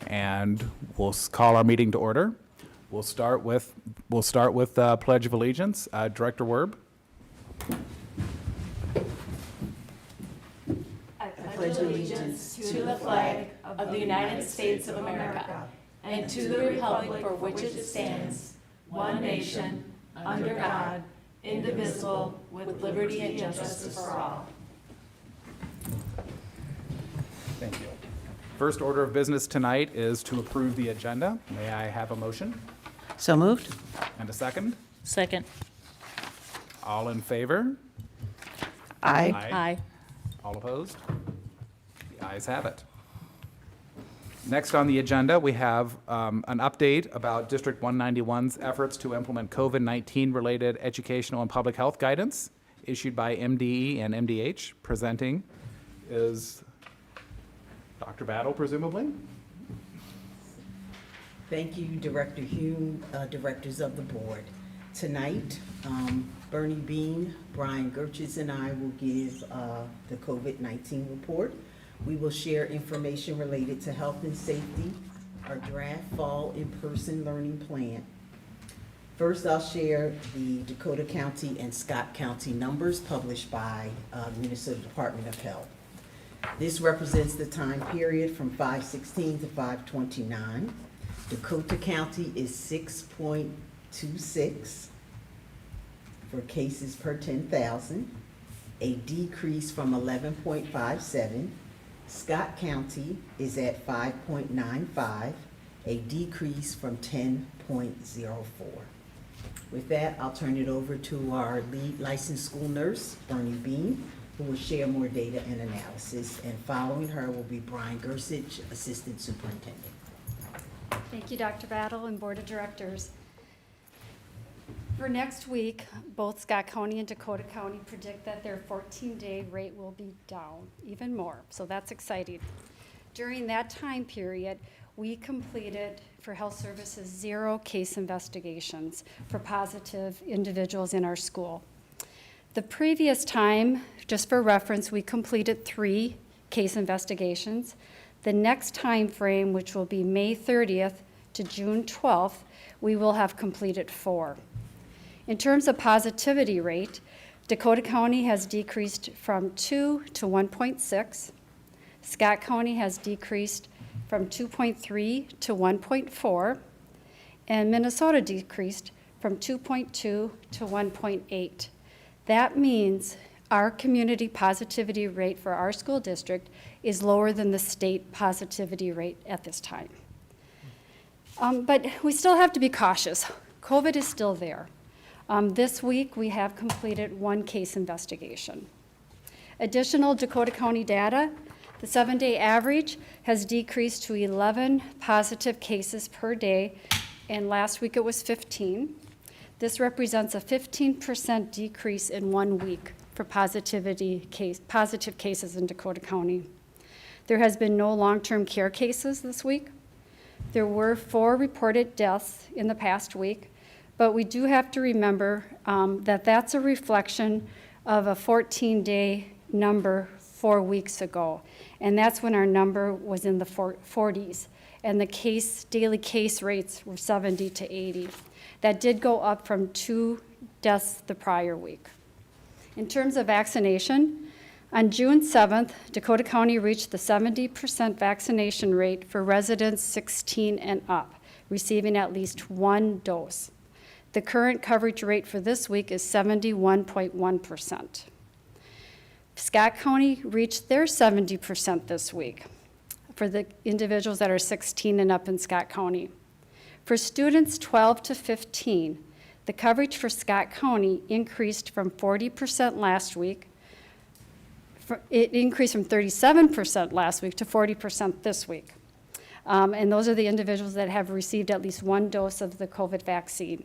And we'll call our meeting to order. We'll start with Pledge of Allegiance. Director Werb. I pledge allegiance to the flag of the United States of America and to the republic for which it stands, one nation, under God, indivisible, with liberty and justice for all. Thank you. First order of business tonight is to approve the agenda. May I have a motion? So moved. And a second? Second. All in favor? Aye. Aye. All opposed? The ayes have it. Next on the agenda, we have an update about District 191's efforts to implement COVID-19 related educational and public health guidance issued by MDE and MDH. Presenting is Dr. Battle, presumably. Thank you, Director Hume, directors of the board. Tonight, Bernie Bean, Brian Gertjes, and I will give the COVID-19 report. We will share information related to health and safety, our draft fall in-person learning plan. First, I'll share the Dakota County and Scott County numbers published by the Minnesota Department of Health. This represents the time period from 5/16 to 5/29. Dakota County is 6.26 for cases per 10,000, a decrease from 11.57. Scott County is at 5.95, a decrease from 10.04. With that, I'll turn it over to our lead licensed school nurse, Bernie Bean, who will share more data and analysis. And following her will be Brian Gertjes, Assistant Superintendent. Thank you, Dr. Battle and Board of Directors. For next week, both Scott County and Dakota County predict that their 14-day rate will be down even more, so that's exciting. During that time period, we completed, for health services, 0 case investigations for positive individuals in our school. The previous time, just for reference, we completed 3 case investigations. The next time frame, which will be May 30th to June 12th, we will have completed 4. In terms of positivity rate, Dakota County has decreased from 2 to 1.6. Scott County has decreased from 2.3 to 1.4. And Minnesota decreased from 2.2 to 1.8. That means our community positivity rate for our school district is lower than the state positivity rate at this time. But we still have to be cautious. COVID is still there. This week, we have completed 1 case investigation. Additional Dakota County data, the 7-day average has decreased to 11 positive cases per day, and last week it was 15. This represents a 15% decrease in 1 week for positive cases in Dakota County. There has been no long-term care cases this week. There were 4 reported deaths in the past week, but we do have to remember that that's a reflection of a 14-day number 4 weeks ago, and that's when our number was in the 40s, and the daily case rates were 70 to 80. That did go up from 2 deaths the prior week. In terms of vaccination, on June 7th, Dakota County reached the 70% vaccination rate for residents 16 and up, receiving at least 1 dose. The current coverage rate for this week is 71.1%. Scott County reached their 70% this week for the individuals that are 16 and up in Scott County. For students 12 to 15, the coverage for Scott County increased from 40% last week. It increased from 37% last week to 40% this week. And those are the individuals that have received at least 1 dose of the COVID vaccine.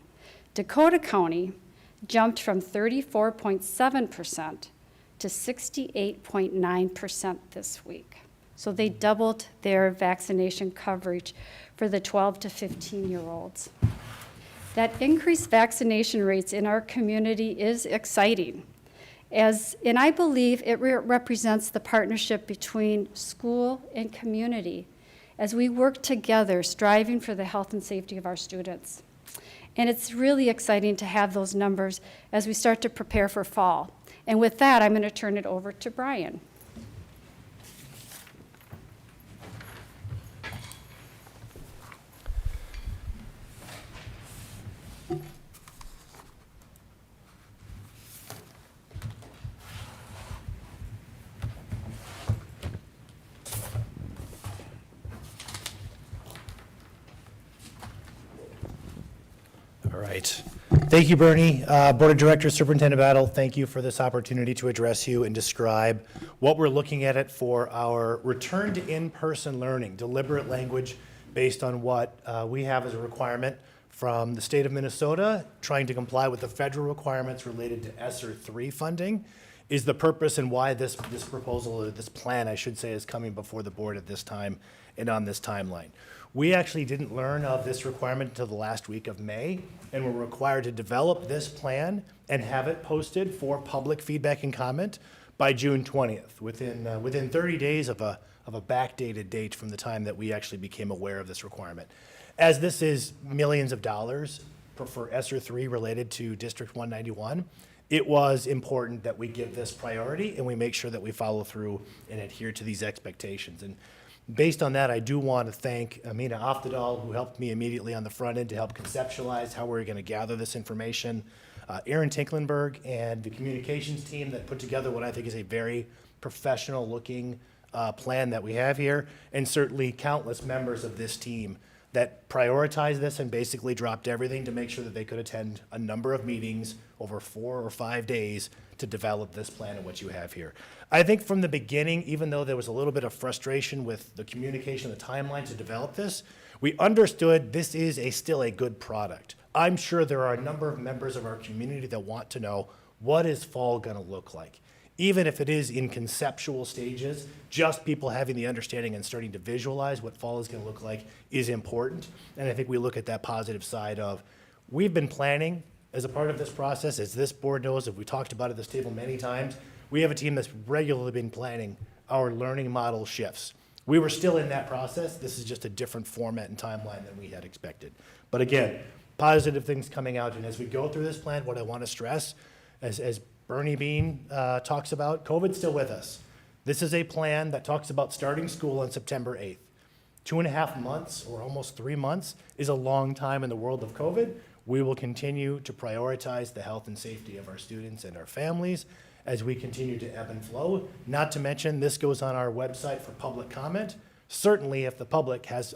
Dakota County jumped from 34.7% to 68.9% this week. So they doubled their vaccination coverage for the 12 to 15-year-olds. That increased vaccination rates in our community is exciting, and I believe it represents the partnership between school and community as we work together, striving for the health and safety of our students. And it's really exciting to have those numbers as we start to prepare for fall. And with that, I'm going to turn it over to Brian. All right. Thank you, Bernie. Board of Directors, Superintendent Battle, thank you for this opportunity to address you and describe what we're looking at it for our return to in-person learning, deliberate language based on what we have as a requirement from the state of Minnesota, trying to comply with the federal requirements related to ESSER 3 funding is the purpose and why this proposal, or this plan, I should say, is coming before the board at this time and on this timeline. We actually didn't learn of this requirement until the last week of May, and we're required to develop this plan and have it posted for public feedback and comment by June 20th, within 30 days of a backdated date from the time that we actually became aware of this requirement. As this is millions of dollars for ESSER 3 related to District 191, it was important that we give this priority and we make sure that we follow through and adhere to these expectations. And based on that, I do want to thank Amina Oftedal, who helped me immediately on the front end to help conceptualize how we're going to gather this information, Aaron Tinklenberg and the communications team that put together what I think is a very professional-looking plan that we have here, and certainly countless members of this team that prioritized this and basically dropped everything to make sure that they could attend a number of meetings over 4 or 5 days to develop this plan and what you have here. I think from the beginning, even though there was a little bit of frustration with the communication, the timeline to develop this, we understood this is still a good product. I'm sure there are a number of members of our community that want to know, what is fall gonna look like? Even if it is in conceptual stages, just people having the understanding and starting to visualize what fall is gonna look like is important. And I think we look at that positive side of, we've been planning as a part of this process, as this board knows, if we talked about at this table many times, we have a team that's regularly been planning our learning model shifts. We were still in that process. This is just a different format and timeline than we had expected. But again, positive things coming out. And as we go through this plan, what I want to stress, as Bernie Bean talks about, COVID's still with us. This is a plan that talks about starting school on September 8th. 2.5 months or almost 3 months is a long time in the world of COVID. We will continue to prioritize the health and safety of our students and our families as we continue to ebb and flow. Not to mention, this goes on our website for public comment. Certainly, if the public has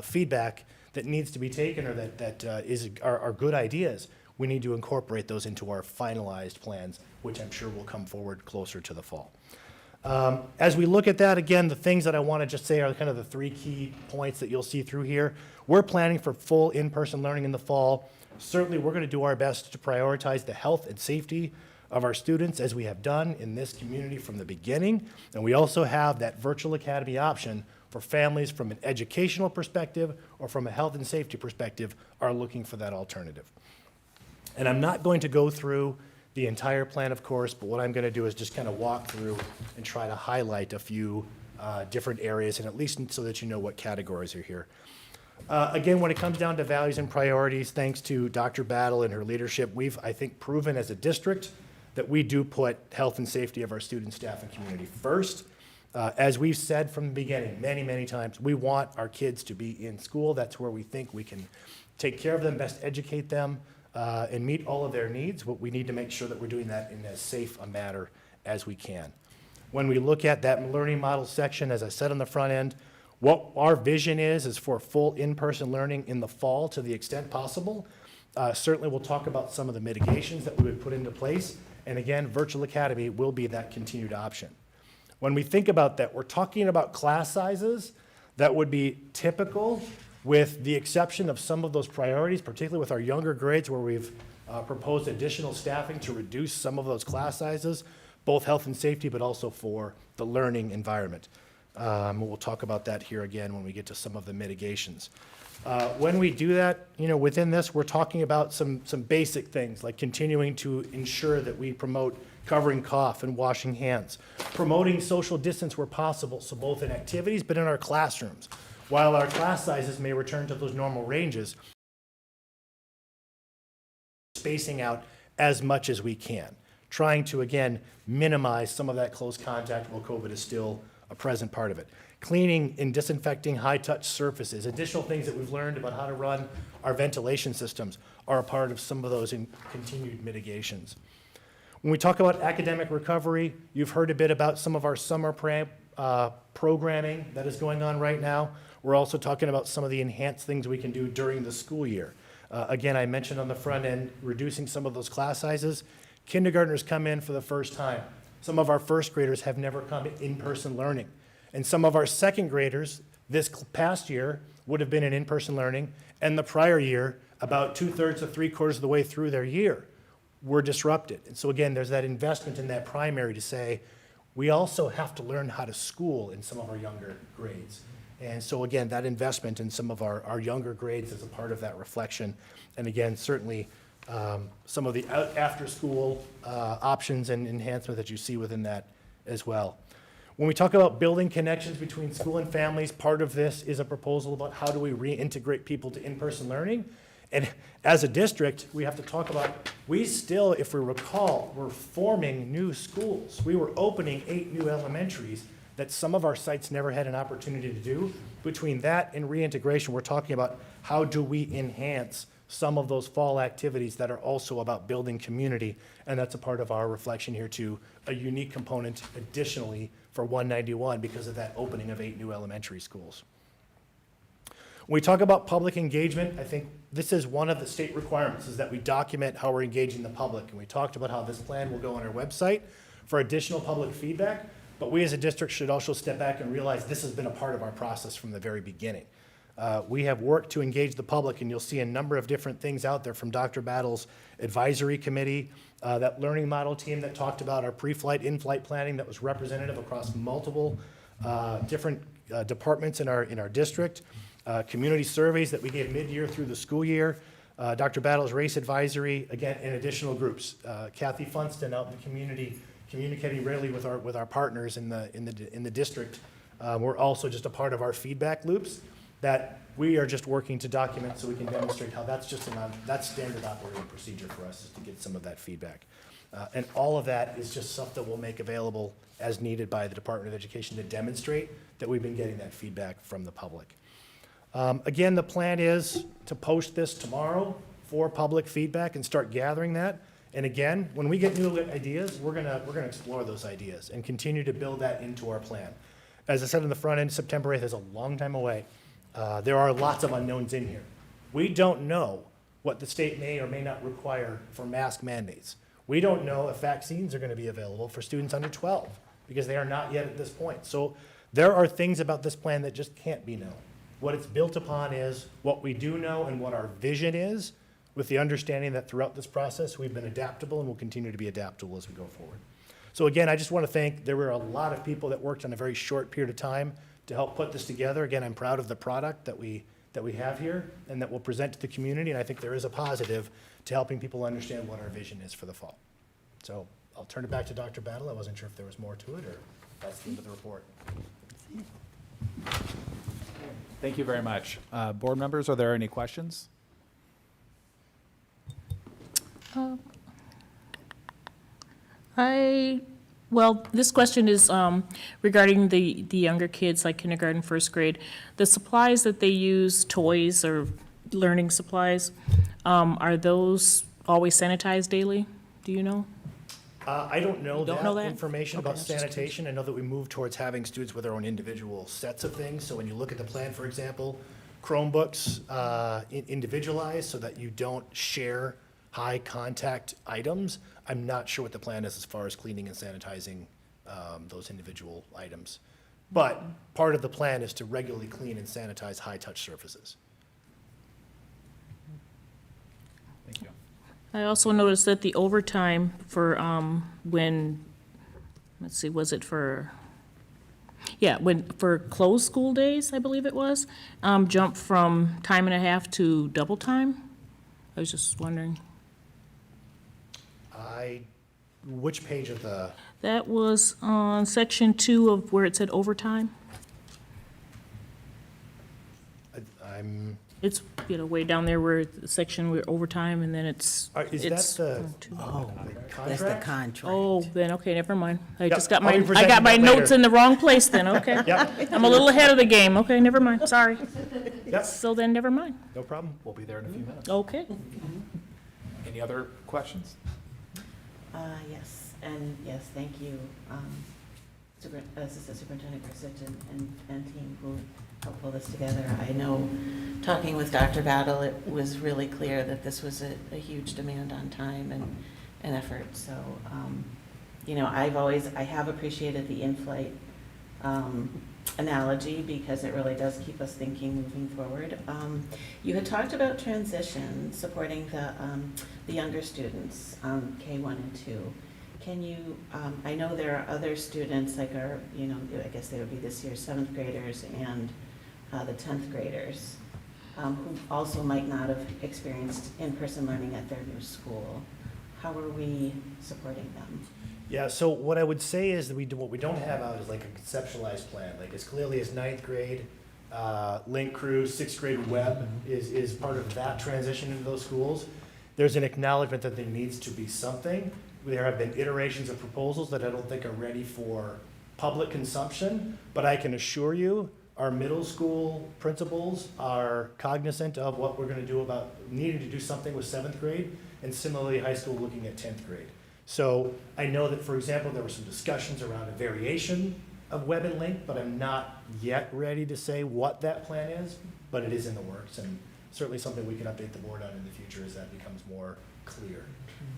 feedback that needs to be taken or that are good ideas, we need to incorporate those into our finalized plans, which I'm sure will come forward closer to the fall. As we look at that, again, the things that I want to just say are kind of the 3 key points that you'll see through here. We're planning for full in-person learning in the fall. Certainly, we're going to do our best to prioritize the health and safety of our students, as we have done in this community from the beginning. And we also have that virtual academy option for families from an educational perspective or from a health and safety perspective are looking for that alternative. And I'm not going to go through the entire plan, of course, but what I'm going to do is just kind of walk through and try to highlight a few different areas, and at least so that you know what categories are here. Again, when it comes down to values and priorities, thanks to Dr. Battle and her leadership, we've, I think, proven as a district that we do put health and safety of our students, staff, and community first. As we've said from the beginning, many, many times, we want our kids to be in school. That's where we think we can take care of them, best educate them, and meet all of their needs, but we need to make sure that we're doing that in as safe a manner as we can. When we look at that learning model section, as I said on the front end, what our vision is for full in-person learning in the fall to the extent possible. Certainly we'll talk about some of the mitigations that we would put into place, and again, Virtual Academy will be that continued option. When we think about that, we're talking about class sizes that would be typical, with the exception of some of those priorities, particularly with our younger grades where we've proposed additional staffing to reduce some of those class sizes, both health and safety, but also for the learning environment. We'll talk about that here again when we get to some of the mitigations. When we do that, within this, we're talking about some basic things like continuing to ensure that we promote covering cough and washing hands, promoting social distance where possible, so both in activities but in our classrooms. while our class sizes may return to those normal ranges, spacing out as much as we can, trying to, again, minimize some of that close contact while COVID is still a present part of it. Cleaning and disinfecting high-touch surfaces, additional things that we've learned about how to run our ventilation systems are a part of some of those continued mitigations. When we talk about academic recovery, you've heard a bit about some of our summer programming that is going on right now. We're also talking about some of the enhanced things we can do during the school year. Again, I mentioned on the front end, reducing some of those class sizes. Kindergartners come in for the first time. Some of our first graders have never come in-person learning. And some of our second graders this past year would have been in in-person learning, and the prior year, about 2/3 to 3/4 of the way through their year, were disrupted. And so again, there's that investment in that primary to say, we also have to learn how to school in some of our younger grades. And so again, that investment in some of our younger grades is a part of that reflection. And again, certainly some of the after-school options and enhancement that you see within that as well. When we talk about building connections between school and families, part of this is a proposal about how do we reintegrate people to in-person learning. And as a district, we have to talk about, we still, if we recall, we're forming new schools. We were opening 8 new elementaries that some of our sites never had an opportunity to do. Between that and reintegration, we're talking about how do we enhance some of those fall activities that are also about building community. And that's a part of our reflection here too, a unique component additionally for 191 because of that opening of 8 new elementary schools. When we talk about public engagement, I think this is one of the state requirements, is that we document how we're engaging the public. And we talked about how this plan will go on our website for additional public feedback, but we as a district should also step back and realize this has been a part of our process from the very beginning. We have worked to engage the public, and you'll see a number of different things out there from Dr. Battle's advisory committee, that learning model team that talked about our pre-flight, in-flight planning that was representative across multiple different departments in our district, community surveys that we gave mid-year through the school year, Dr. Battle's race advisory, again, and additional groups. Kathy Funston out in the community communicating regularly with our partners in the district. We're also just a part of our feedback loops that we are just working to document so we can demonstrate how that's just that's standard operating procedure for us, is to get some of that feedback. And all of that is just stuff that we'll make available as needed by the Department of Education to demonstrate that we've been getting that feedback from the public. Again, the plan is to post this tomorrow for public feedback and start gathering that. And again, when we get new ideas, we're gonna explore those ideas and continue to build that into our plan. As I said in the front end, September 8th is a long time away. There are lots of unknowns in here. We don't know what the state may or may not require for mask mandates. We don't know if vaccines are going to be available for students under 12 because they are not yet at this point. So there are things about this plan that just can't be known. What it's built upon is what we do know and what our vision is, with the understanding that throughout this process we've been adaptable and will continue to be adaptable as we go forward. So again, I just want to thank, there were a lot of people that worked on a very short period of time to help put this together. Again, I'm proud of the product that we have here and that we'll present to the community, and I think there is a positive to helping people understand what our vision is for the fall. So I'll turn it back to Dr. Battle. I wasn't sure if there was more to it, or that's the end of the report. Thank you very much. Board members, are there any questions? Well, this question is regarding the younger kids, like kindergarten, first grade. The supplies that they use, toys or learning supplies, are those always sanitized daily? Do you know? I don't know You don't know that? information Okay, about that's just sanitation. I know that we moved towards having students with their own individual sets of things. So when you look at the plan, for example, Chromebooks individualized so that you don't share high contact items. I'm not sure what the plan is as far as cleaning and sanitizing those individual items. But part of the plan is to regularly clean and sanitize high touch surfaces. Thank you. I also noticed that the overtime for when, let's see, was it for, yeah, for closed school days, I believe it was, jumped from time and a half to double time? I was just wondering. Which page of the, That was on section 2 of where it said overtime. I'm, It's, way down there where the section where overtime and then it's. is it's that the 1, 2. Oh, contract? that's the contract. Oh, then, okay, never mind. I Yep, just got I'll be I presenting got my that later. notes in the wrong place then, okay. Yep, I'm a little ahead of the game, okay, never mind, sorry. yep, So then, never mind, no problem. We'll be there in a few minutes. okay. Any other questions? Yes, and yes, thank you, Assistant Superintendent Grissett and team who helped pull this together. I know, talking with Dr. Battle, it was really clear that this was a huge demand on time and effort. So, I have appreciated the in-flight analogy because it really does keep us thinking moving forward. You had talked about transition, supporting the younger students, K1 and 2. Can you, I know there are other students like our, I guess they would be this year's 7th graders and the 10th graders, who also might not have experienced in-person learning at their new school. How are we supporting them? Yeah, so what I would say is that what we don't have out is like a conceptualized plan, like as clearly as 9th grade, Link Crew, 6th grade web is part of that transition into those schools. There's an acknowledgement that there needs to be something. There have been iterations of proposals that I don't think are ready for public consumption, but I can assure you, our middle school principals are cognizant of what we're gonna do about needing to do something with 7th grade, and similarly, high school looking at 10th grade. So I know that, for example, there were some discussions around a variation of web and link, but I'm not yet ready to say what that plan is, but it is in the works, and certainly something we can update the board on in the future as that becomes more clear.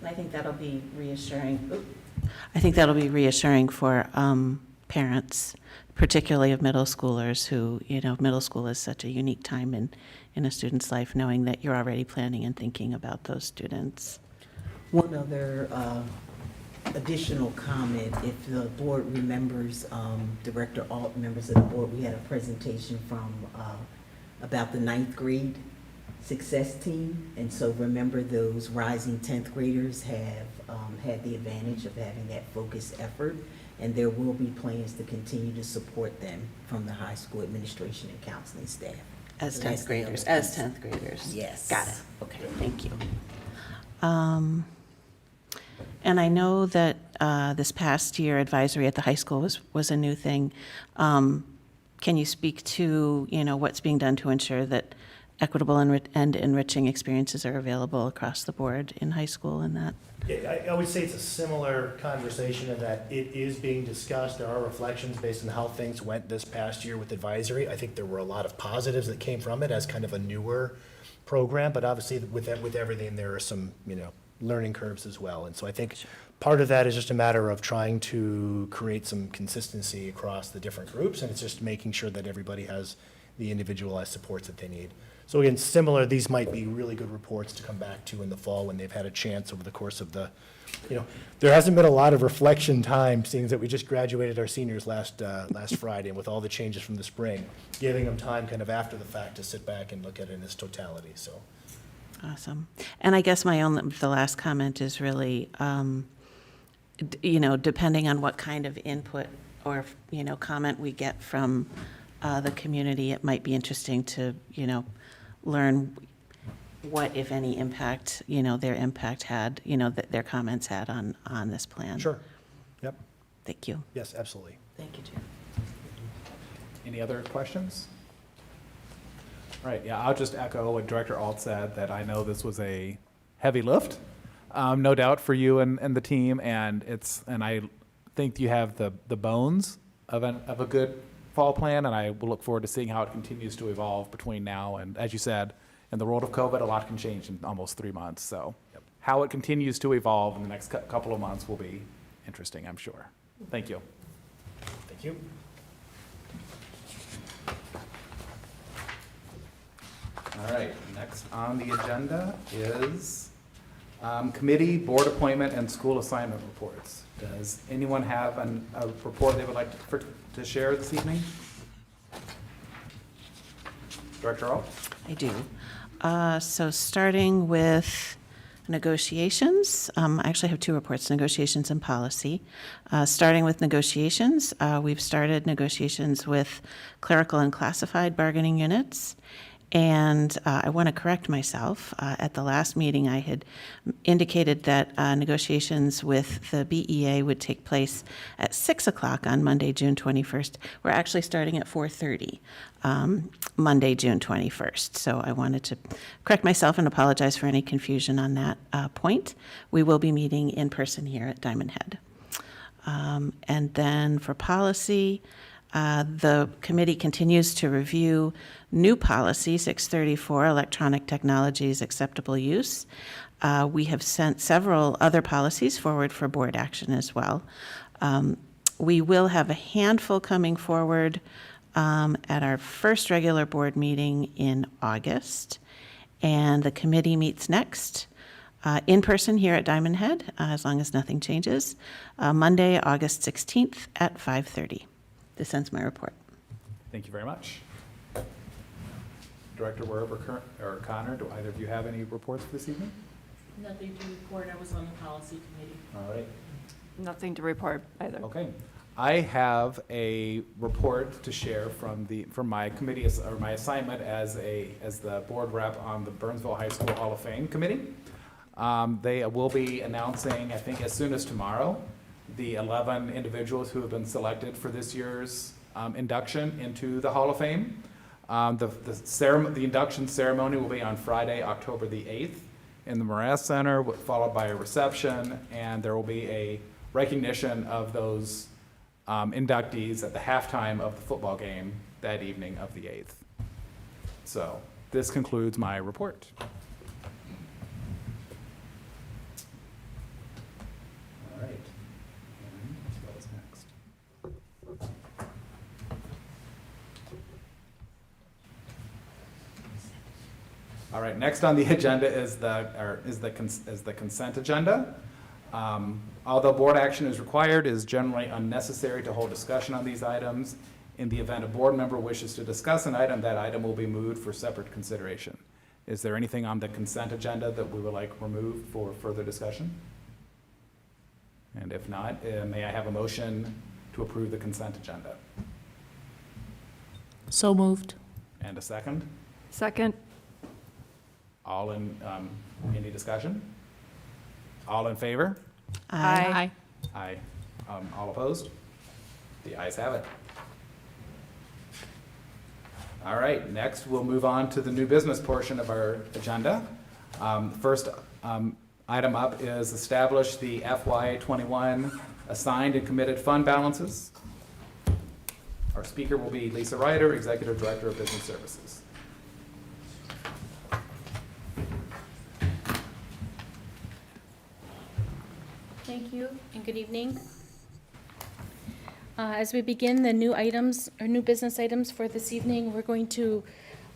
And I think that'll be reassuring. I think that'll be reassuring for parents, particularly of middle schoolers who, middle school is such a unique time in a student's life, knowing that you're already planning and thinking about those students. One other additional comment, if the board remembers, Director Alt, members of the board, we had a presentation from about the 9th grade success team. And so remember, those rising 10th graders have had the advantage of having that focused effort. And there will be plans to continue to support them from the high school administration and counseling staff. As So that's 10th the other graders, piece. as 10th graders. Yes. Got it. Okay, thank you. And I know that this past year, advisory at the high school was a new thing. Can you speak to, what's being done to ensure that equitable and enriching experiences are available across the board in high school and that? Yeah, I would say it's a similar conversation in that it is being discussed. There are reflections based on how things went this past year with advisory. I think there were a lot of positives that came from it as kind of a newer program, but obviously with everything, there are some, learning curves as well. And so I think part of that is just a matter of trying to create some consistency across the different groups, and it's just making sure that everybody has the individualized supports that they need. So again, similar, these might be really good reports to come back to in the fall when they've had a chance over the course of the, there hasn't been a lot of reflection time, seeing that we just graduated our seniors last Friday, and with all the changes from the spring, giving them time kind of after the fact to sit back and look at it in its totality, so. Awesome. And I guess the last comment is really, depending on what kind of input or, comment we get from the community, it might be interesting to, learn what, if any, impact, their impact had, that their comments had on this plan. Sure, yep, Thank you. yes, absolutely. Thank you, Chair. Any other questions? All right, yeah, I'll just echo what Director Alt said, that I know this was a heavy lift, no doubt for you and the team, and I think you have the bones of a good fall plan, and I will look forward to seeing how it continues to evolve between now and, as you said, in the world of COVID, a lot can change in almost 3 months. So how it continues to evolve in the next couple of months will be interesting, I'm sure. Thank you. Thank you. All right, next on the agenda is committee, board appointment, and school assignment reports. Does anyone have a report they would like to share this evening? Director Alt? I do. So starting with Negotiations, I actually have 2 reports, negotiations and policy. Starting with negotiations, we've started negotiations with clerical and classified bargaining units. And I want to correct myself. At the last meeting, I had indicated that negotiations with the BEA would take place at 6 o'clock on Monday, June 21st. We're actually starting at 4:30, Monday, June 21st. So I wanted to correct myself and apologize for any confusion on that point. We will be meeting in person here at Diamond Head. And then for policy, the committee continues to review new policy 634, electronic technologies acceptable use. We have sent several other policies forward for board action as well. We will have a handful coming forward at our first regular board meeting in August. And the committee meets next in person here at Diamond Head, as long as nothing changes, Monday, August 16th at 5:30. This ends my report. Thank you very much. Director Werb or Connor, do either of you have any reports this evening? Nothing to report. I was on the policy committee. All right. Nothing to report either. Okay. I have a report to share from my committee, or my assignment as the board rep on the Burnsville High School Hall of Fame committee. They will be announcing, I think as soon as tomorrow, the 11 individuals who have been selected for this year's induction into the Hall of Fame. The induction ceremony will be on Friday, October the 8th in the Morass Center, followed by a reception, and there will be a recognition of those inductees at the halftime of the football game that evening of the 8th. So this concludes my report. All right. And what is next? All right, next on the agenda is the consent agenda. Although board action is required, it is generally unnecessary to hold discussion on these items. In the event a board member wishes to discuss an item, that item will be moved for separate consideration. Is there anything on the consent agenda that we would like removed for further discussion? And if not, may I have a motion to approve the consent agenda? So moved. And a second? Second. All in, any discussion? All in favor? Aye. Aye. All opposed? The ayes have it. All right, next we'll move on to the new business portion of our agenda. First item up is establish the FY21 assigned and committed fund balances. Our speaker will be Lisa Ryder, Executive Director of Business Services. Thank you and good evening. As we begin the new items, or new business items for this evening, we're going to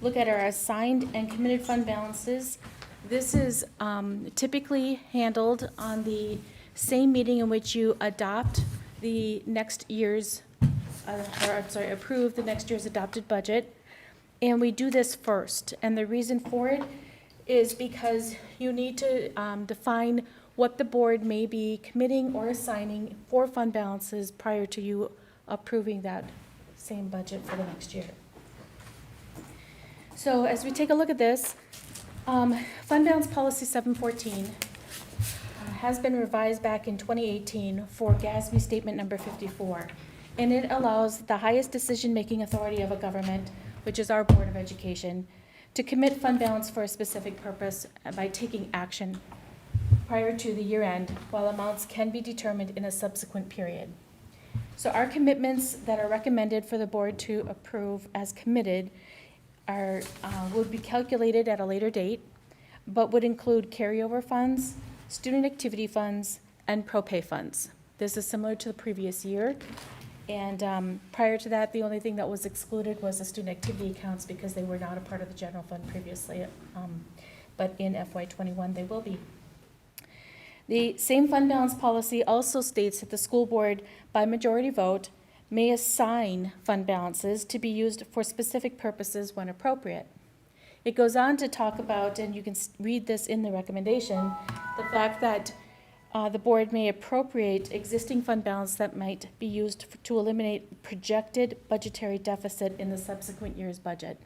look at our assigned and committed fund balances. This is typically handled on the same meeting in which you adopt the next year's, approve the next year's adopted budget. And we do this first. And the reason for it is because you need to define what the board may be committing or assigning for fund balances prior to you approving that same budget for the next year. So as we take a look at this, Fund Balance Policy 714 has been revised back in 2018 for GASB Statement Number 54. And it allows the highest decision-making authority of a government, which is our Board of Education, to commit fund balance for a specific purpose by taking action prior to the year end, while amounts can be determined in a subsequent period. So our commitments that are recommended for the board to approve as committed are, would be calculated at a later date, but would include carryover funds, student activity funds, and pro-pay funds. This is similar to the previous year. And prior to that, the only thing that was excluded was the student activity accounts because they were not a part of the general fund previously. But in FY21, they will be. The same fund balance policy also states that the school board, by majority vote, may assign fund balances to be used for specific purposes when appropriate. It goes on to talk about, and you can read this in the recommendation, the fact that the board may appropriate existing fund balance that might be used to eliminate projected budgetary deficit in the subsequent year's budget.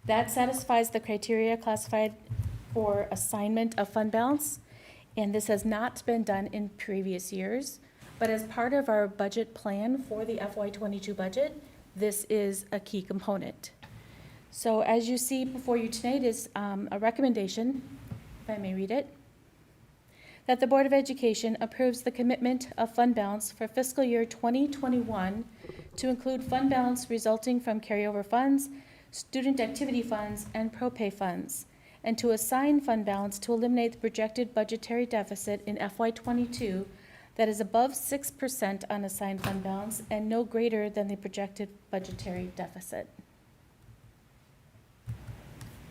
That satisfies the criteria classified for assignment of fund balance, and this has not been done in previous years. But as part of our budget plan for the FY22 budget, this is a key component. So as you see before you tonight is a recommendation, if I may read it, that the Board of Education approves the commitment of fund balance for fiscal year 2021 to include fund balance resulting from carryover funds, student activity funds, and pro-pay funds, and to assign fund balance to eliminate the projected budgetary deficit in FY22 that is above 6% unassigned fund balance and no greater than the projected budgetary deficit.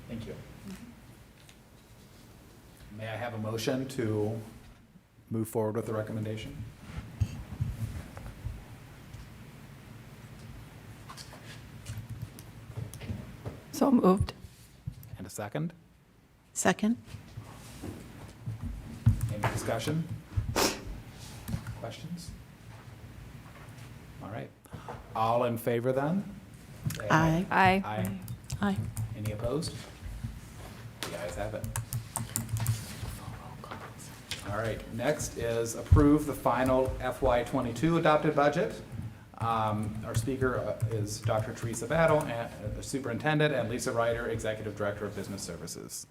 Thank you. May I have a motion to move forward with the recommendation? So moved. And a second? Second? Any discussion? Questions? All right. All in favor then? Say Aye. Aye. Aye. Aye. Any opposed? The ayes have it. All right, next is approve the final FY22 adopted budget. Our speaker is Dr. Teresa Battle, the superintendent, and Lisa Ryder, executive director of business services.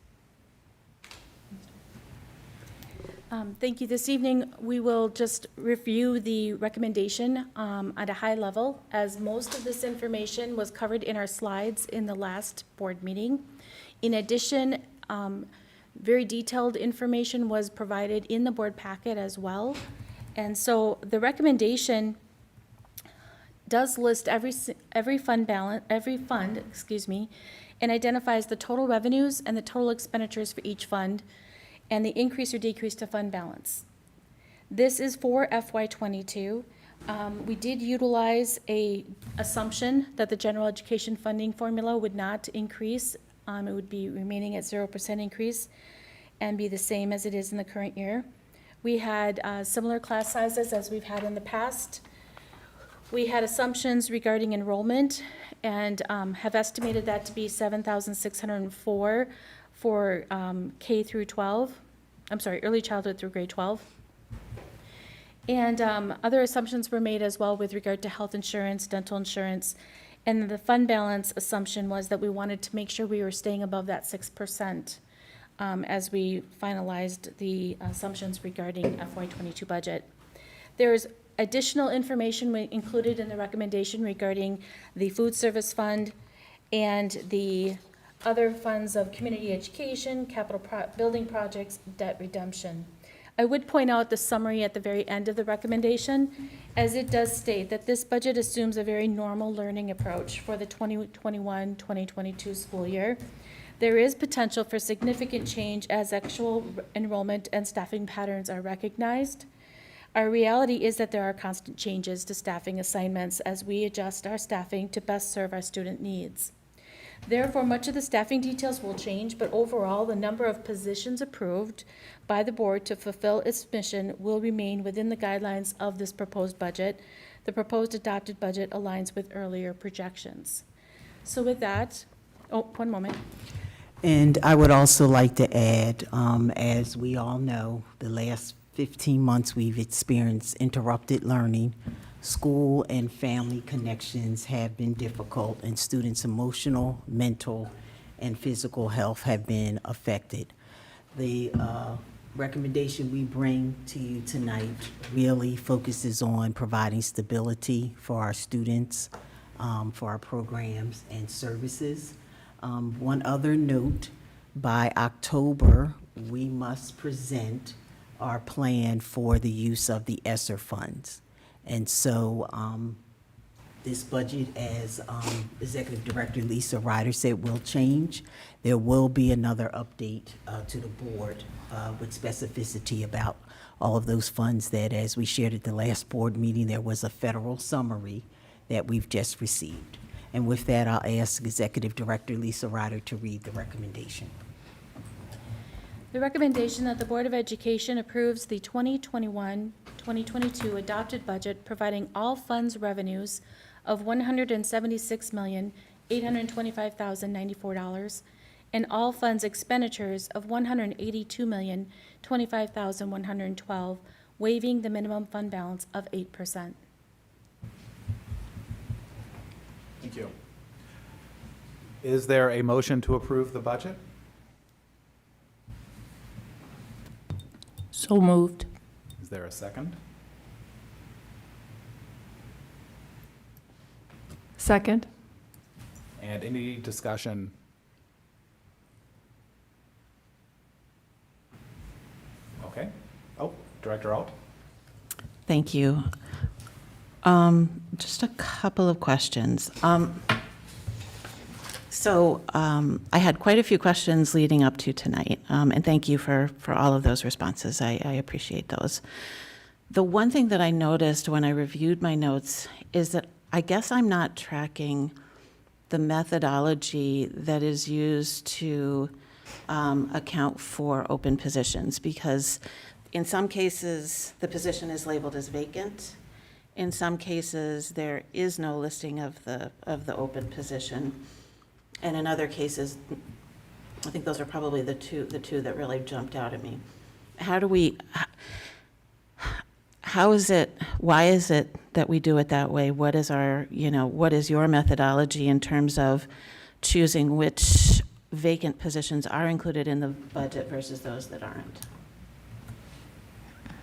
Thank you. This evening, we will just review the recommendation at a high level, as most of this information was covered in our slides in the last board meeting. In addition, very detailed information was provided in the board packet as well. And so the recommendation does list every fund, and identifies the total revenues and the total expenditures for each fund, and the increase or decrease to fund balance. This is for FY22. We did utilize a assumption that the general education funding formula would not increase. It would be remaining at 0% increase and be the same as it is in the current year. We had similar class sizes as we've had in the past. We had assumptions regarding enrollment and have estimated that to be 7,604 for K through 12. I'm sorry, early childhood through grade 12. And other assumptions were made as well with regard to health insurance, dental insurance, and the fund balance assumption was that we wanted to make sure we were staying above that 6% as we finalized the assumptions regarding FY22 budget. There's additional information included in the recommendation regarding the food service fund and the other funds of community education, capital building projects, debt redemption. I would point out the summary at the very end of the recommendation, as it does state that this budget assumes a very normal learning approach for the 2021-2022 school year. There is potential for significant change as actual enrollment and staffing patterns are recognized. Our reality is that there are constant changes to staffing assignments as we adjust our staffing to best serve our student needs. Therefore, much of the staffing details will change, but overall, the number of positions approved by the board to fulfill its mission will remain within the guidelines of this proposed budget. The proposed adopted budget aligns with earlier projections. So with that, one moment. And I would also like to add, as we all know, the last 15 months we've experienced interrupted learning. School and family connections have been difficult, and students' emotional, mental, and physical health have been affected. The recommendation we bring to you tonight really focuses on providing stability for our students, for our programs and services. One other note, by October, we must present our plan for the use of the ESSER funds. And so this budget, as Executive Director Lisa Ryder said, will change. There will be another update to the board with specificity about all of those funds that, as we shared at the last board meeting, there was a federal summary that we've just received. And with that, I'll ask Executive Director Lisa Ryder to read the recommendation. The recommendation that the Board of Education approves the 2021-2022 adopted budget, providing all funds revenues of $176,825,094 and all funds expenditures of $182,025,112, waiving the minimum fund balance of 8%. Thank you. Is there a motion to approve the budget? So moved. Is there a second? Second. And any discussion? Okay. Oh, Director Alt? Thank you. Just a couple of questions. I had quite a few questions leading up to tonight, and thank you for all of those responses. I appreciate those. The one thing that I noticed when I reviewed my notes is that I guess I'm not tracking the methodology that is used to account for open positions, because in some cases, the position is labeled as vacant. In some cases, there is no listing of the open position. And in other cases, I think those are probably the two that really jumped out at me. Why is it that we do it that way? What is what is your methodology in terms of choosing which vacant positions are included in the budget versus those that aren't?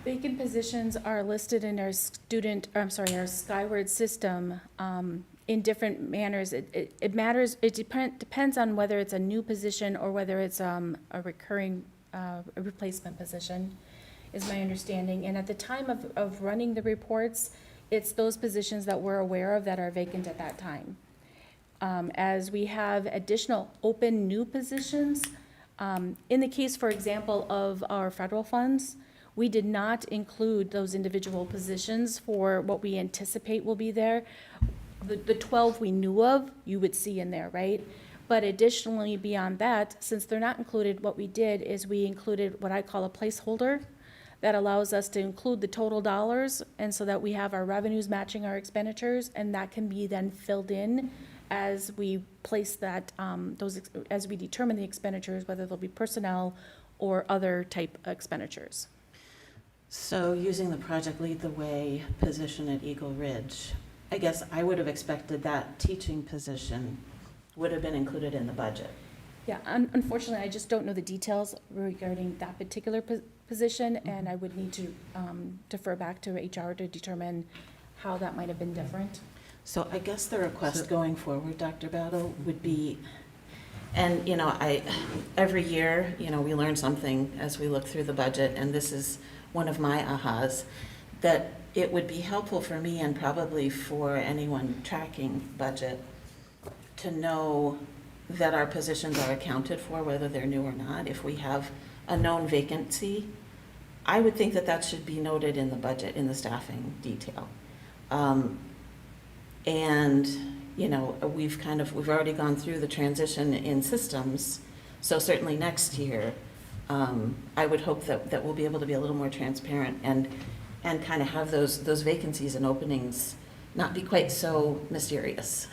Vacant positions are listed in our our Skyward system in different manners. It matters, it depends on whether it's a new position or whether it's a recurring, a replacement position, is my understanding. And at the time of running the reports, it's those positions that we're aware of that are vacant at that time. As we have additional open new positions, in the case, for example, of our federal funds, we did not include those individual positions for what we anticipate will be there. The 12 we knew of, you would see in there, right? But additionally, beyond that, since they're not included, what we did is we included what I call a placeholder that allows us to include the total dollars, and so that we have our revenues matching our expenditures, and that can be then filled in as we place that, as we determine the expenditures, whether they'll be personnel or other type expenditures. So using the Project Lead the Way position at Eagle Ridge, I guess I would have expected that teaching position would have been included in the budget. Yeah, unfortunately, I just don't know the details regarding that particular position, and I would need to defer back to HR to determine how that might have been different. So I guess the request going forward, Dr. Battle, would be, and, every year, we learn something as we look through the budget, and this is one of my ahas, that it would be helpful for me and probably for anyone tracking budget to know that our positions are accounted for, whether they're new or not. If we have a known vacancy, I would think that should be noted in the budget, in the staffing detail. And, we've already gone through the transition in systems, so certainly next year, I would hope that we'll be able to be a little more transparent and kind of have those vacancies and openings not be quite so mysterious.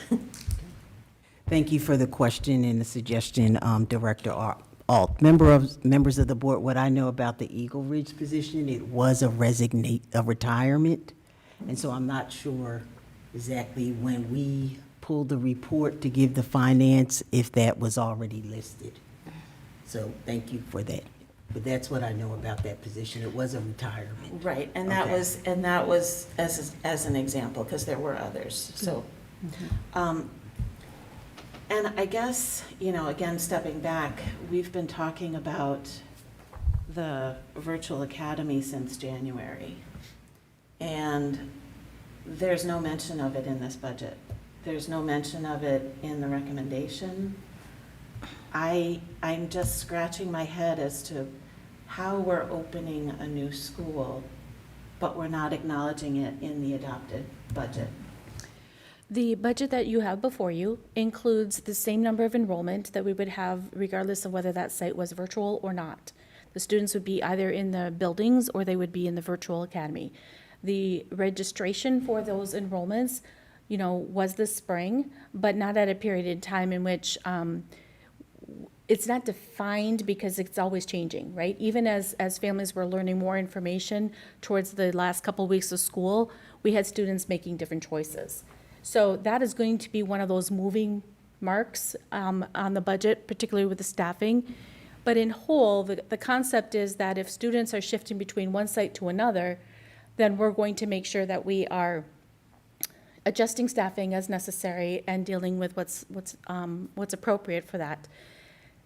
Thank you for the question and the suggestion, Director Alt. Members of the board, what I know about the Eagle Ridge position, it was a retirement, and so I'm not sure exactly when we pulled the report to give the finance if that was already listed. So thank you for that. But that's what I know about that position. It was a retirement. Right, and that was as an example, because there were others. So, and I guess, again, stepping back, we've been talking about the virtual academy since January, and there's no mention of it in this budget. There's no mention of it in the recommendation. I'm just scratching my head as to how we're opening a new school, but we're not acknowledging it in the adopted budget. The budget that you have before you includes the same number of enrollment that we would have regardless of whether that site was virtual or not. The students would be either in the buildings or they would be in the virtual academy. The registration for those enrollments, was this spring, but not at a period in time in which it's not defined because it's always changing, right? Even as families were learning more information towards the last couple weeks of school, we had students making different choices. So that is going to be one of those moving marks on the budget, particularly with the staffing. But in whole, the concept is that if students are shifting between one site to another, then we're going to make sure that we are adjusting staffing as necessary and dealing with what's appropriate for that.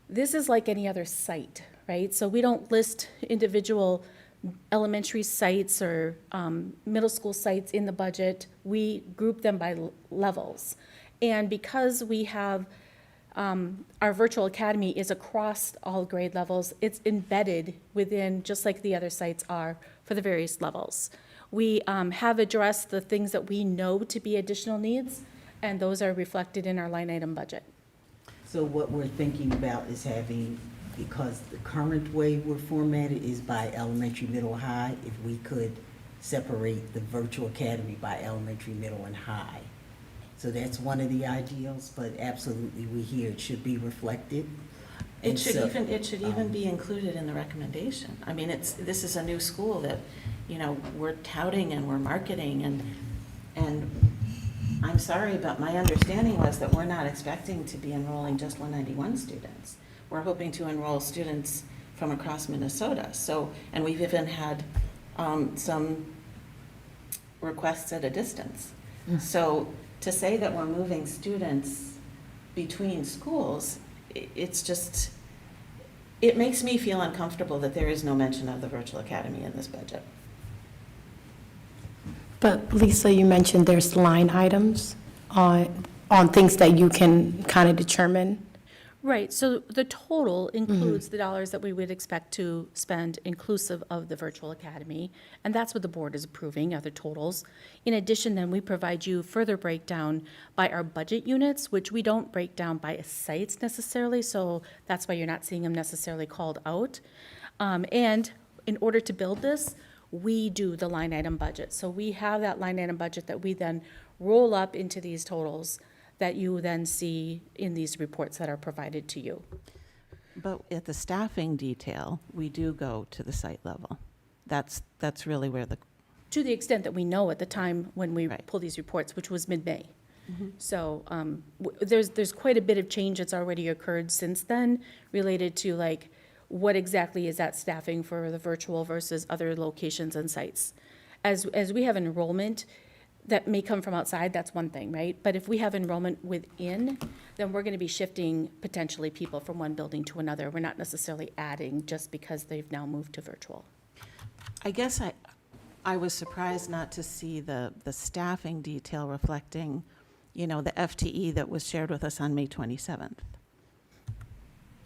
This is like any other site, right? So we don't list individual elementary sites or middle school sites in the budget. We group them by levels. And because we have, our virtual academy is across all grade levels, it's embedded within, just like the other sites are for the various levels. We have addressed the things that we know to be additional needs, and those are reflected in our line item budget. So what we're thinking about is having, because the current way we're formatted is by elementary, middle, high, if we could separate the virtual academy by elementary, middle, and high. So that's one of the ideals, but absolutely we hear it should be reflected. It should even be included in the recommendation. I mean, this is a new school that, we're touting and we're marketing, and I'm sorry, but my understanding was that we're not expecting to be enrolling just 191 students. We're hoping to enroll students from across Minnesota. So, and we've even had some requests at a distance. So to say that we're moving students between schools, it makes me feel uncomfortable that there is no mention of the virtual academy in this budget. But Lisa, you mentioned there's line items on things that you can kind of determine. Right, so the total includes the dollars that we would expect to spend inclusive of the virtual academy, and that's what the board is approving, are the totals. In addition, then, we provide you further breakdown by our budget units, which we don't break down by sites necessarily, so that's why you're not seeing them necessarily called out. And in order to build this, we do the line item budget. So we have that line item budget that we then roll up into these totals that you then see in these reports that are provided to you. But at the staffing detail, we do go to the site level. That's really where To the extent that we know at the time when we Right. pull these reports, which was mid-May. So there's quite a bit of change that's already occurred since then related to like, what exactly is that staffing for the virtual versus other locations and sites? As we have enrollment that may come from outside, that's one thing, right? But if we have enrollment within, then we're gonna be shifting potentially people from one building to another. We're not necessarily adding just because they've now moved to virtual. I guess I was surprised not to see the staffing detail reflecting, the FTE that was shared with us on May 27th.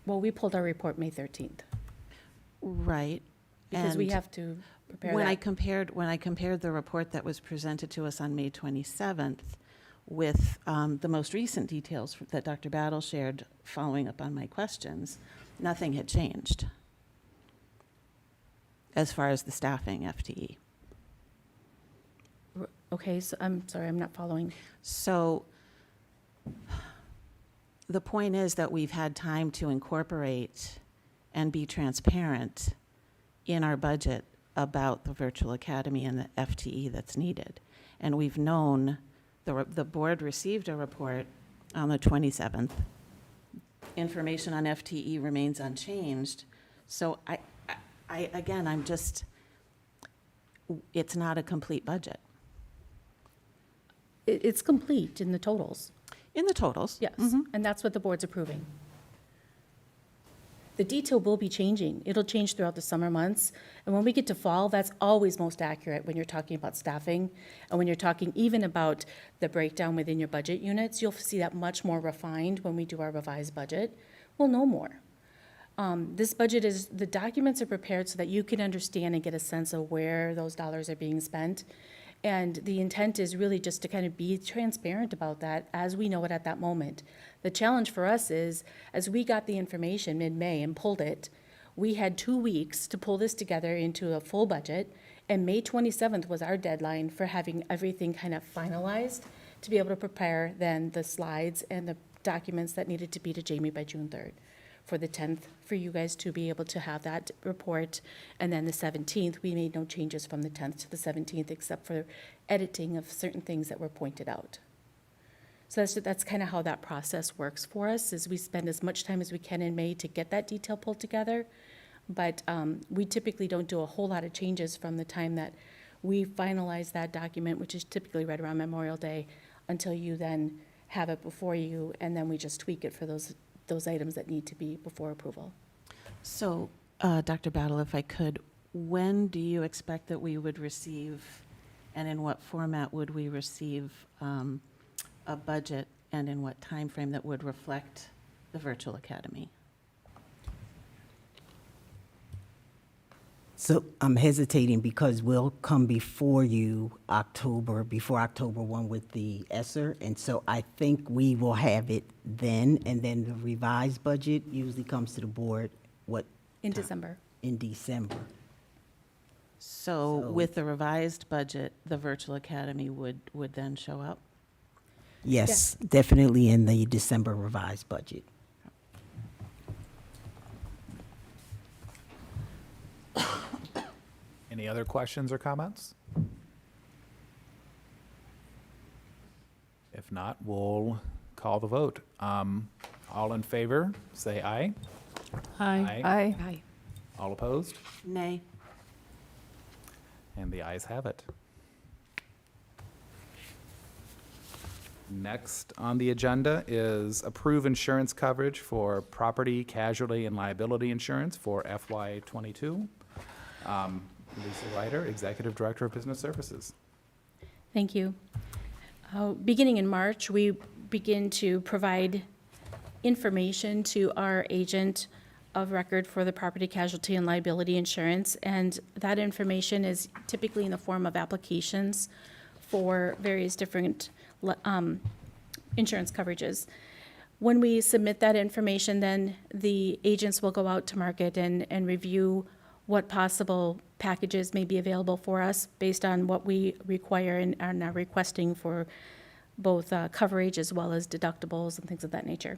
Well, we pulled our report May 13th, Right. because we And have to prepare when I that. compared the report that was presented to us on May 27th with the most recent details that Dr. Battle shared following up on my questions, nothing had changed as far as the staffing FTE. Okay, so I'm sorry, I'm not following. So the point is that we've had time to incorporate and be transparent in our budget about the virtual academy and the FTE that's needed. And we've known, the board received a report on the 27th. Information on FTE remains unchanged. So I'm just, it's not a complete budget. It's complete in the totals, In the totals. yes, and that's what the board's approving. The detail will be changing. It'll change throughout the summer months. And when we get to fall, that's always most accurate when you're talking about staffing. And when you're talking even about the breakdown within your budget units, you'll see that much more refined when we do our revised budget. We'll know more. This budget the documents are prepared so that you can understand and get a sense of where those dollars are being spent. And the intent is really just to kind of be transparent about that as we know it at that moment. The challenge for us is, as we got the information mid-May and pulled it, we had 2 weeks to pull this together into a full budget, and May 27th was our deadline for having everything kind of finalized to be able to prepare then the slides and the documents that needed to be to Jamie by June 3rd. For the 10th, for you guys to be able to have that report, and then the 17th, we made no changes from the 10th to the 17th except for editing of certain things that were pointed out. So that's kind of how that process works for us, is we spend as much time as we can in May to get that detail pulled together, but we typically don't do a whole lot of changes from the time that we finalize that document, which is typically right around Memorial Day, until you then have it before you, and then we just tweak it for those items that need to be before approval. So, Dr. Battle, if I could, when do you expect that we would receive, and in what format would we receive a budget, and in what time frame that would reflect the virtual academy? So I'm hesitating because we'll come before you before October 1 with the ESSER. And so I think we will have it then, and then the revised budget usually comes to the board, In December. in December. So with the revised budget, the virtual academy would then show up? Yes, definitely in the December revised budget. Any other questions or comments? If not, we'll call the vote. All in favor, say aye. Aye. Aye. All opposed? Nay. And the ayes have it. Next on the agenda is approve insurance coverage for property, casualty, and liability insurance for FY '22. Lisa Ryder, Executive Director of Business Services. Thank you. Beginning in March, we begin to provide information to our agent of record for the property, casualty, and liability insurance, and that information is typically in the form of applications for various different insurance coverages. When we submit that information, then the agents will go out to market and review what possible packages may be available for us based on what we require and are now requesting for both coverage as well as deductibles and things of that nature.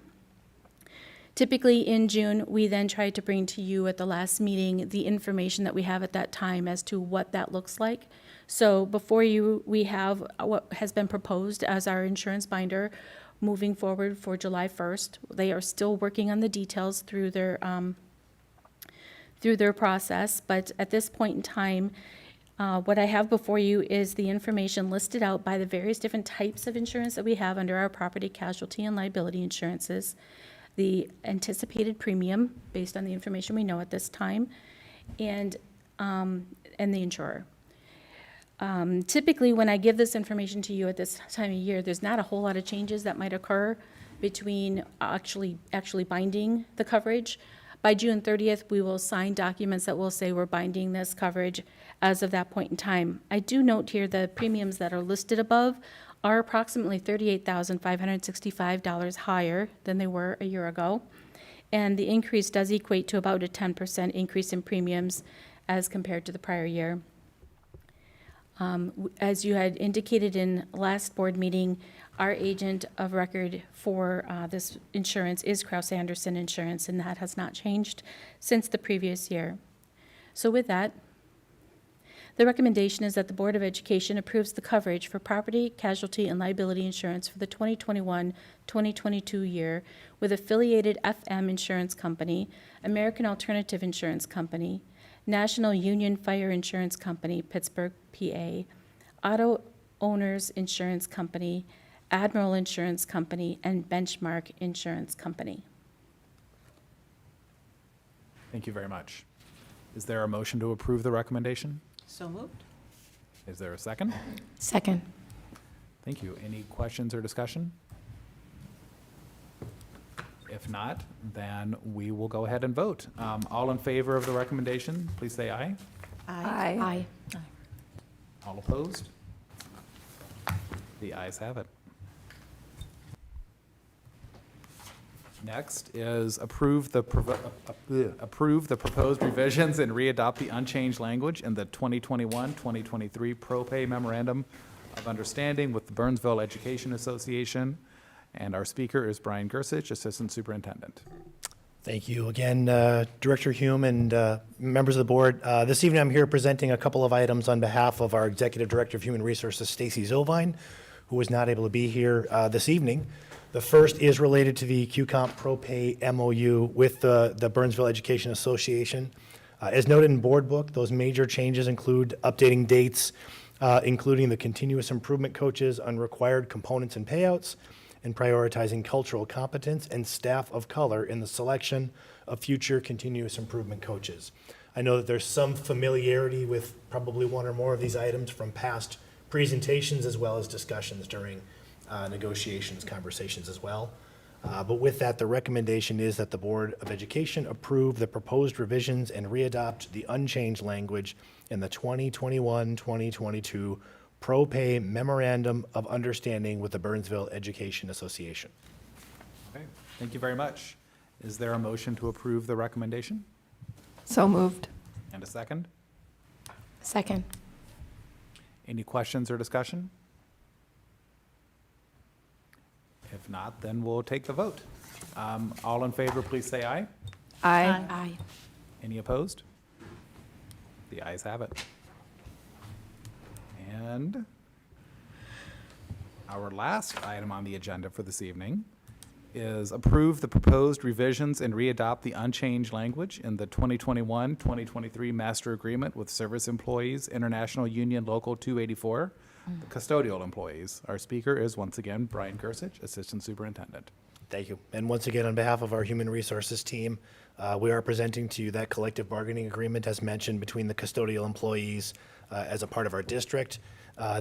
Typically in June, we then try to bring to you at the last meeting the information that we have at that time as to what that looks like. So before you, we have what has been proposed as our insurance binder moving forward for July 1st. They are still working on the details through their process, but at this point in time, what I have before you is the information listed out by the various different types of insurance that we have under our property, casualty, and liability insurances, the anticipated premium based on the information we know at this time, and the insurer. Typically, when I give this information to you at this time of year, there's not a whole lot of changes that might occur between actually binding the coverage. By June 30th, we will sign documents that will say we're binding this coverage as of that point in time. I do note here the premiums that are listed above are approximately $38,565 higher than they were a year ago. And the increase does equate to about a 10% increase in premiums as compared to the prior year. As you had indicated in last board meeting, our agent of record for this insurance is Kraus Anderson Insurance, and that has not changed since the previous year. So with that, the recommendation is that the Board of Education approves the coverage for property, casualty, and liability insurance for the 2021-2022 year with affiliated FM Insurance Company, American Alternative Insurance Company, National Union Fire Insurance Company, Pittsburgh, PA, Auto Owners Insurance Company, Admiral Insurance Company, and Benchmark Insurance Company. Thank you very much. Is there a motion to approve the recommendation? So moved. Is there a second? Second. Thank you. Any questions or discussion? If not, then we will go ahead and vote. All in favor of the recommendation, please say aye. Aye. Aye. All opposed? The ayes have it. Next is approve the proposed revisions and readopt the unchanged language in the 2021-2023 Pro-Pay Memorandum of Understanding with the Burnsville Education Association. And our speaker is Brian Gersich, Assistant Superintendent. Thank you again, Director Hume and members of the board. This evening, I'm here presenting a couple of items on behalf of our Executive Director of Human Resources, Stacy Zovine, who was not able to be here this evening. The first is related to the QComp Pro-Pay MOU with the Burnsville Education Association. As noted in board book, those major changes include updating dates, including the continuous improvement coaches on required components and payouts, and prioritizing cultural competence and staff of color in the selection of future continuous improvement coaches. I know that there's some familiarity with probably one or more of these items from past presentations as well as discussions during negotiations, conversations as well. But with that, the recommendation is that the Board of Education approve the proposed revisions and readopt the unchanged language in the 2021-2022 Pro-Pay Memorandum of Understanding with the Burnsville Education Association. Okay, thank you very much. Is there a motion to approve the recommendation? So moved. And a second? Second. Any questions or discussion? If not, then we'll take the vote. All in favor, please say aye. Aye. Aye. Any opposed? The ayes have it. And our last item on the agenda for this evening is approve the proposed revisions and readopt the unchanged language in the 2021-2023 Master Agreement with Service Employees International Union Local 284, the custodial employees. Our speaker is once again Brian Gersich, Assistant Superintendent. Thank you. And once again, on behalf of our Human Resources team, we are presenting to you that collective bargaining agreement as mentioned between the custodial employees as a part of our district.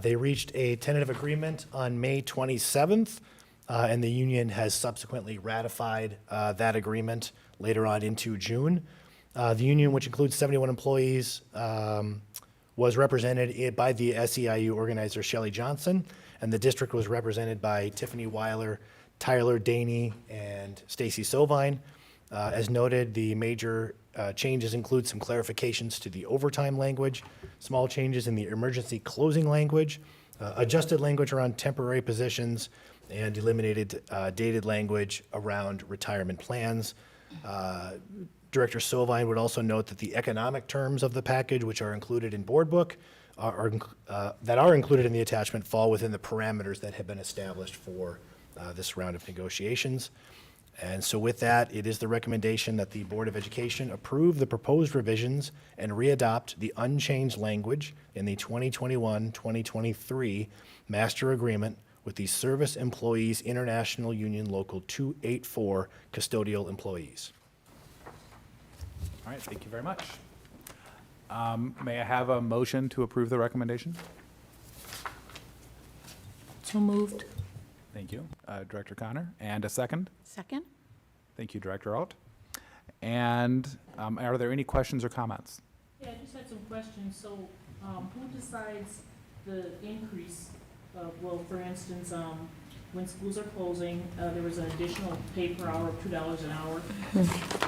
They reached a tentative agreement on May 27th, and the union has subsequently ratified that agreement later on into June. The union, which includes 71 employees, was represented by the SEIU organizer Shelley Johnson, and the district was represented by Tiffany Weiler, Tyler Daney, and Stacy Sovine. As noted, the major changes include some clarifications to the overtime language, small changes in the emergency closing language, adjusted language around temporary positions, and eliminated dated language around retirement plans. Director Sovine would also note that the economic terms of the package, which are included in board book, that are included in the attachment, fall within the parameters that have been established for this round of negotiations. And so with that, it is the recommendation that the Board of Education approve the proposed revisions and readopt the unchanged language in the 2021-2023 Master Agreement with the Service Employees International Union Local 284 custodial employees. All right, thank you very much. May I have a motion to approve the recommendation? So moved. Thank you, Director Connor. And a second? Second? Thank you, Director Alt. And are there any questions or comments? Yeah, I just had some questions. So, who decides the increase? Well, for instance, when schools are closing, there was an additional pay per hour of $2 an hour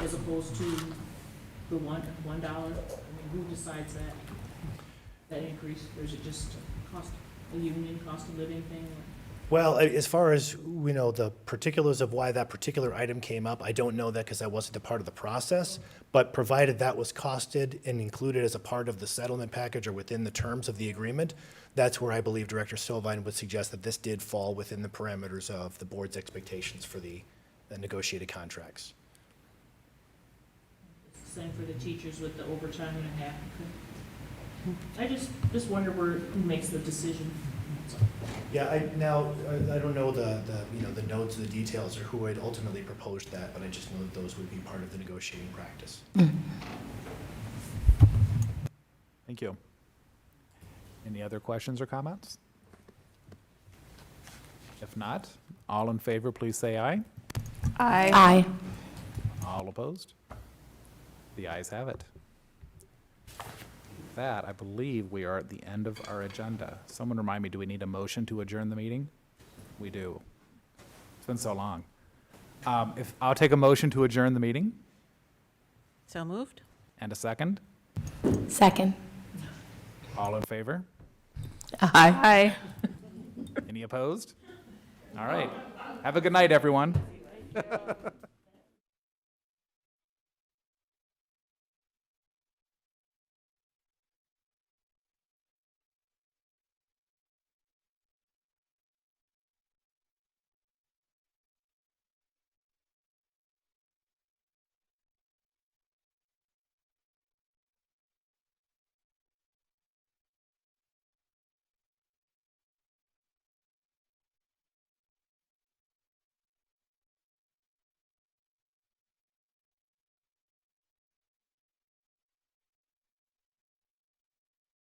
as opposed to the $1. I mean, who decides that increase? Or is it just a union cost of living thing? Well, as far as we know, the particulars of why that particular item came up, I don't know that because I wasn't a part of the process, but provided that was costed and included as a part of the settlement package or within the terms of the agreement, that's where I believe Director Sovine would suggest that this did fall within the parameters of the board's expectations for the negotiated contracts. It's the same for the teachers with the overtime and a half. I just wonder who makes the decision. Yeah, I don't know the notes, the details, or who had ultimately proposed that, but I just know that those would be part of the negotiating practice. Thank you. Any other questions or comments? If not, all in favor, please say aye. Aye. Aye. All opposed? The ayes have it. with that, I believe we are at the end of our agenda. Someone remind me, do we need a motion to adjourn the meeting? We do. It's been so long. I'll take a motion to adjourn the meeting, So moved? and a second. Second. All in favor? Aye. Any opposed? All right. Have a good night, everyone.